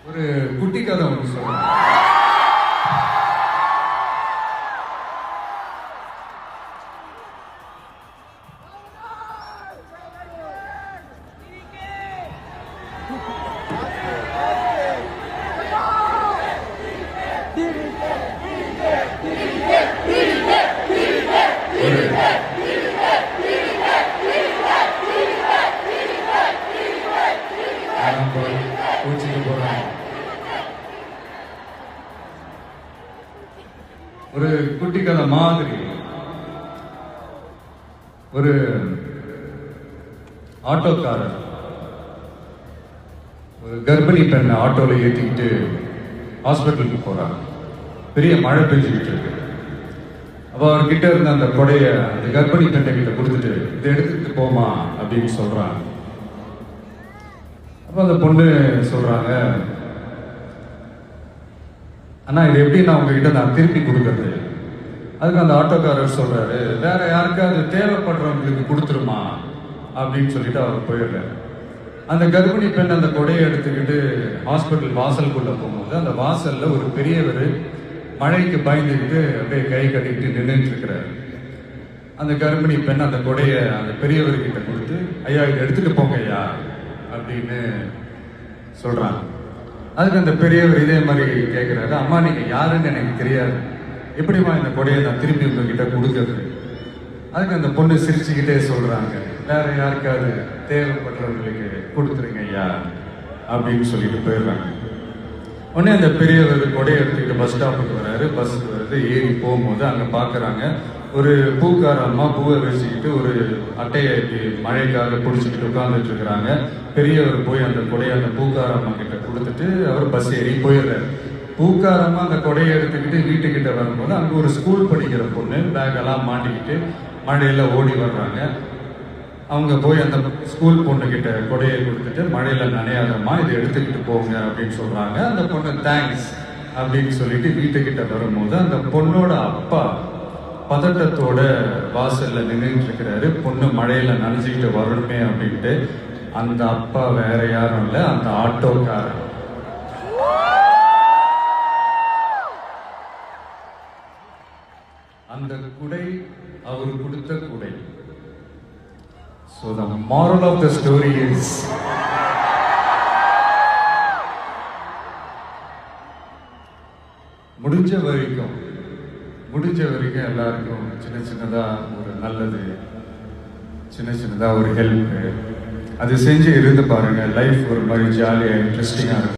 ஒரு குட்டி கதை ஒன்று சொல்றேன். ஒரு குட்டி கதை மாதிரி ஒரு ஆட்டோக்காரர் ஒரு கர்ப்பிணி பெண்ணை ஆட்டோல ஏற்றிக்கிட்டு ஹாஸ்பிட்டலுக்கு போறாங்க. பெரிய மழை பெஞ்சுக்கிட்டு இருக்கு. அப்போ அவர்கிட்ட இருந்த அந்த கொடைய அந்த கர்ப்பிணி பெண்ணை கிட்ட கொடுத்துட்டு இதை எடுத்துக்கிட்டு போமா அப்படின்னு சொல்றாங்க. அப்போ அந்த பொண்ணு சொல்றாங்க, அண்ணா இது எப்படி நான் உங்ககிட்ட நான் திருப்பி கொடுக்கறது? அதுக்கு அந்த ஆட்டோக்காரர் சொல்றாரு, வேற யாருக்காவது தேவைப்படுறவங்களுக்கு கொடுத்துருமா அப்படின்னு சொல்லிட்டு அவர் போயிடுறாரு. அந்த கர்ப்பிணி பெண் அந்த கொடையை எடுத்துக்கிட்டு ஹாஸ்பிட்டல் வாசலுக்குள்ள போகும்போது அந்த வாசல்ல ஒரு பெரியவர் மழைக்கு பயந்துக்கிட்டு அப்படியே கை கட்டிக்கிட்டு நின்றுட்டு இருக்கிறாரு. அந்த கர்ப்பிணி பெண் அந்த கொடையை அந்த பெரியவர்கிட்ட கொடுத்து, ஐயா இதை எடுத்துட்டு போங்க ஐயா அப்படின்னு சொல்றாங்க. அதுக்கு அந்த பெரியவர் இதே மாதிரி கேட்கிறாரு, அம்மா நீங்க யாருன்னு எனக்கு தெரியாது, எப்படிமா இந்த கொடையை நான் திரும்பி உங்ககிட்ட கொடுக்கறது? அதுக்கு அந்த பொண்ணு சிரிச்சுக்கிட்டே சொல்றாங்க, வேற யாருக்காவது தேவைப்படுறவங்களுக்கு கொடுத்துருங்க ஐயா அப்படின்னு சொல்லிட்டு போயிடுறாங்க. உடனே அந்த பெரியவர் கொடையை எடுத்துக்கிட்டு பஸ் ஸ்டாப்புக்கு வராரு. பஸ்ஸுக்கு வருது, ஏறி போகும்போது அங்க பாக்குறாங்க ஒரு பூக்கார அம்மா பூவை வச்சுக்கிட்டு ஒரு அட்டையை மழைக்காக பிடிச்சிக்கிட்டு உட்கார்ந்துட்டு இருக்கிறாங்க. பெரியவர் போய் அந்த கொடையை அந்த பூக்கார அம்மா கிட்ட கொடுத்துட்டு அவர் பஸ் ஏறி போயிடுறாரு. பூக்கார அம்மா அந்த கொடையை எடுத்துக்கிட்டு வீட்டுக்கிட்ட வரும்போது அங்க ஒரு ஸ்கூல் படிக்கிற பொண்ணு பேக் எல்லாம் மாட்டிக்கிட்டு மழையில ஓடி வர்றாங்க. அவங்க போய் அந்த ஸ்கூல் பொண்ணு கிட்ட கொடையை கொடுத்துட்டு, மழையில நனையாதம்மா இதை எடுத்துக்கிட்டு போங்க அப்படின்னு சொல்றாங்க. அந்த பொண்ணு தேங்க்ஸ் அப்படின்னு சொல்லிட்டு வீட்டுக்கிட்ட வரும்போது அந்த பொண்ணோட அப்பா பதட்டத்தோட வாசல்ல நின்றுட்டு இருக்கிறாரு. பொண்ணு மழையில நனைஞ்சுக்கிட்டு வரணுமே அப்படின்ட்டு. அந்த அப்பா வேற யாரும் இல்ல, அந்த ஆட்டோக்காரர். அந்த குடை அவர் கொடுத்த குடை. So the moral of the story is முடிஞ்ச வரைக்கும் எல்லாருக்கும் சின்ன சின்னதா ஒரு நல்லது, சின்ன சின்னதா ஒரு ஹெல்ப் அது செஞ்சு இருந்து பாருங்க. லைஃப் ஒரு மாதிரி ஜாலியா இன்ட்ரெஸ்டிங்கா இருக்கும்.